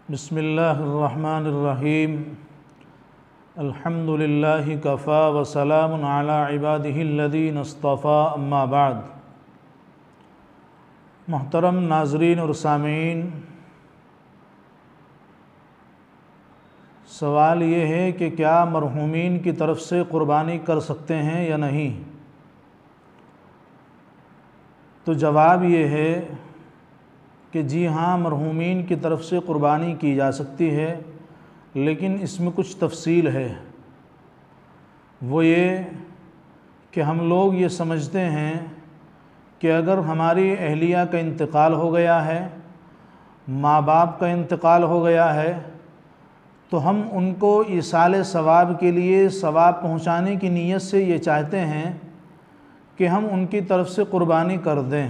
بسم اللہ الرحمن الرحیم الحمدللہ کفا وسلام علی عبادہ الذین اصطفیٰ اما بعد۔ محترم ناظرین اور سامعین، سوال یہ ہے کہ کیا مرحومین کی طرف سے قربانی کر سکتے ہیں یا نہیں؟ تو جواب یہ ہے کہ جی ہاں، مرحومین کی طرف سے قربانی کی جا سکتی ہے، لیکن اس میں کچھ تفصیل ہے۔ وہ یہ کہ ہم لوگ یہ سمجھتے ہیں کہ اگر ہماری اہلیہ کا انتقال ہو گیا ہے، ماں باپ کا انتقال ہو گیا ہے، تو ہم ان کو ایصال ثواب کے لیے ثواب پہنچانے کی نیت سے یہ چاہتے ہیں کہ ہم ان کی طرف سے قربانی کر دیں۔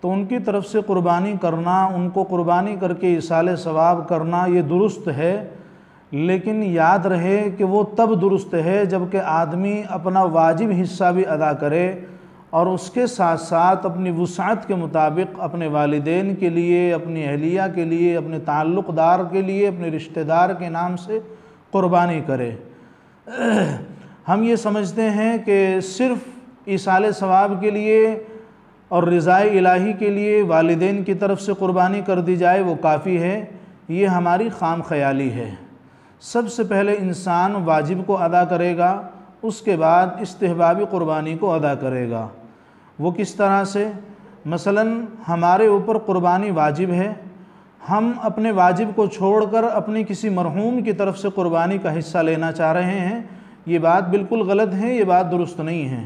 تو ان کی طرف سے قربانی کرنا، ان کو قربانی کر کے ایصال ثواب کرنا یہ درست ہے، لیکن یاد رہے کہ وہ تب درست ہے جب کہ آدمی اپنا واجب حصہ بھی ادا کرے اور اس کے ساتھ ساتھ اپنی وسعت کے مطابق اپنے والدین کے لیے، اپنی اہلیہ کے لیے، اپنے تعلق دار کے لیے، اپنے رشتہ دار کے نام سے قربانی کرے۔ ہم یہ سمجھتے ہیں کہ صرف ایصال ثواب کے لیے اور رضائے الہی کے لیے والدین کی طرف سے قربانی کر دی جائے وہ کافی ہے، یہ ہماری خام خیالی ہے۔ سب سے پہلے انسان واجب کو ادا کرے گا، اس کے بعد استحبابی قربانی کو ادا کرے گا۔ وہ کس طرح سے؟ مثلاً ہمارے اوپر قربانی واجب ہے، ہم اپنے واجب کو چھوڑ کر اپنی کسی مرحوم کی طرف سے قربانی کا حصہ لینا چاہ رہے ہیں، یہ بات بالکل غلط ہے، یہ بات درست نہیں ہے۔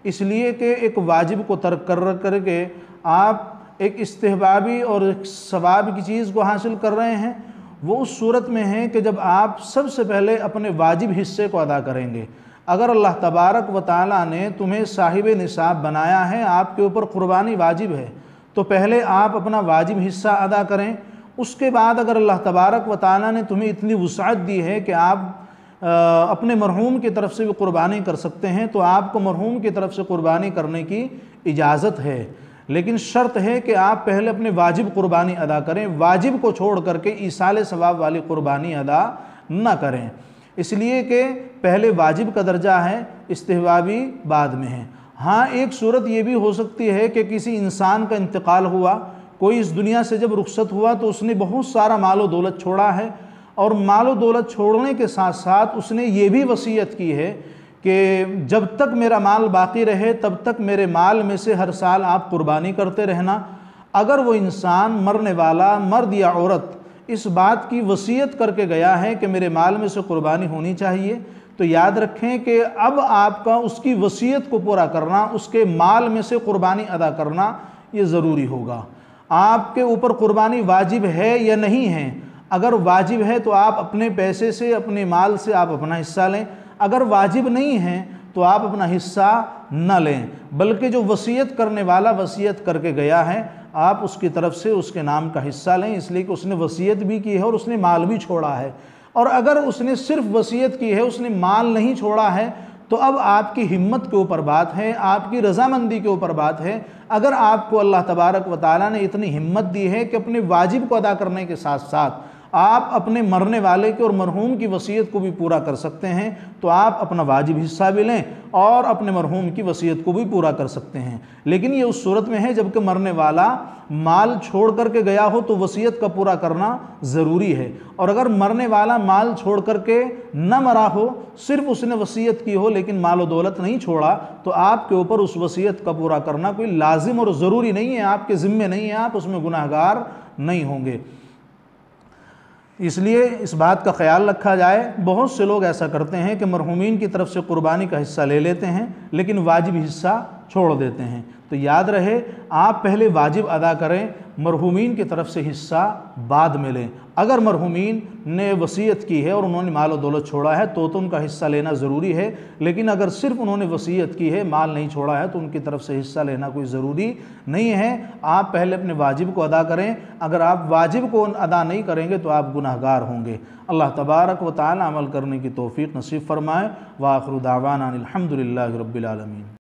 اس لیے کہ ایک واجب کو ترک کر کے آپ ایک استحبابی اور ایک ثواب کی چیز کو حاصل کر رہے ہیں، وہ اس صورت میں ہے کہ جب آپ سب سے پہلے اپنے واجب حصے کو ادا کریں گے۔ اگر اللہ تبارک و تعالیٰ نے تمہیں صاحب نصاب بنایا ہے، آپ کے اوپر قربانی واجب ہے، تو پہلے آپ اپنا واجب حصہ ادا کریں۔ اس کے بعد اگر اللہ تبارک و تعالیٰ نے تمہیں اتنی وسعت دی ہے کہ آپ اپنے مرحوم کی طرف سے بھی قربانی کر سکتے ہیں، تو آپ کو مرحوم کی طرف سے قربانی کرنے کی اجازت ہے، لیکن شرط ہے کہ آپ پہلے اپنے واجب قربانی ادا کریں، واجب کو چھوڑ کر کے ایصال ثواب والی قربانی ادا نہ کریں، اس لیے کہ پہلے واجب کا درجہ ہے، استحبابی بعد میں ہے۔ ہاں، ایک صورت یہ بھی ہو سکتی ہے کہ کسی انسان کا انتقال ہوا، کوئی اس دنیا سے جب رخصت ہوا تو اس نے بہت سارا مال و دولت چھوڑا ہے، اور مال و دولت چھوڑنے کے ساتھ ساتھ اس نے یہ بھی وصیت کی ہے کہ جب تک میرا مال باقی رہے تب تک میرے مال میں سے ہر سال آپ قربانی کرتے رہنا۔ اگر وہ انسان مرنے والا مرد یا عورت اس بات کی وصیت کر کے گیا ہے کہ میرے مال میں سے قربانی ہونی چاہیے، تو یاد رکھیں کہ اب آپ کا اس کی وصیت کو پورا کرنا، اس کے مال میں سے قربانی ادا کرنا یہ ضروری ہوگا۔ آپ کے اوپر قربانی واجب ہے یا نہیں ہے؟ اگر واجب ہے تو آپ اپنے پیسے سے، اپنے مال سے آپ اپنا حصہ لیں، اگر واجب نہیں ہے تو آپ اپنا حصہ نہ لیں، بلکہ جو وصیت کرنے والا وصیت کر کے گیا ہے آپ اس کی طرف سے اس کے نام کا حصہ لیں، اس لیے کہ اس نے وصیت بھی کی ہے اور اس نے مال بھی چھوڑا ہے۔ اور اگر اس نے صرف وصیت کی ہے، اس نے مال نہیں چھوڑا ہے، تو اب آپ کی ہمت کے اوپر بات ہے، آپ کی رضامندی کے اوپر بات ہے۔ اگر آپ کو اللہ تبارک و تعالیٰ نے اتنی ہمت دی ہے کہ اپنے واجب کو ادا کرنے کے ساتھ ساتھ آپ اپنے مرنے والے کے اور مرحوم کی وصیت کو بھی پورا کر سکتے ہیں، تو آپ اپنا واجب حصہ بھی لیں اور اپنے مرحوم کی وصیت کو بھی پورا کر سکتے ہیں۔ لیکن یہ اس صورت میں ہے جب کہ مرنے والا مال چھوڑ کر کے گیا ہو تو وصیت کا پورا کرنا ضروری ہے، اور اگر مرنے والا مال چھوڑ کر کے نہ مرا ہو، صرف اس نے وصیت کی ہو لیکن مال و دولت نہیں چھوڑا، تو آپ کے اوپر اس وصیت کا پورا کرنا کوئی لازم اور ضروری نہیں ہے، آپ کے ذمے نہیں ہے، آپ اس میں گناہگار نہیں ہوں گے۔ اس لیے اس بات کا خیال رکھا جائے۔ بہت سے لوگ ایسا کرتے ہیں کہ مرحومین کی طرف سے قربانی کا حصہ لے لیتے ہیں لیکن واجب حصہ چھوڑ دیتے ہیں، تو یاد رہے آپ پہلے واجب ادا کریں، مرحومین کی طرف سے حصہ بعد میں لیں۔ اگر مرحومین نے وصیت کی ہے اور انہوں نے مال و دولت چھوڑا ہے تو ان کا حصہ لینا ضروری ہے، لیکن اگر صرف انہوں نے وصیت کی ہے، مال نہیں چھوڑا ہے، تو ان کی طرف سے حصہ لینا کوئی ضروری نہیں ہے۔ آپ پہلے اپنے واجب کو ادا کریں، اگر آپ واجب کو ادا نہیں کریں گے تو آپ گناہگار ہوں گے۔ اللہ تبارک و تعالی عمل کرنے کی توفیق نصیب فرمائے۔ وآخر دعوانا الحمدللہ رب العالمین۔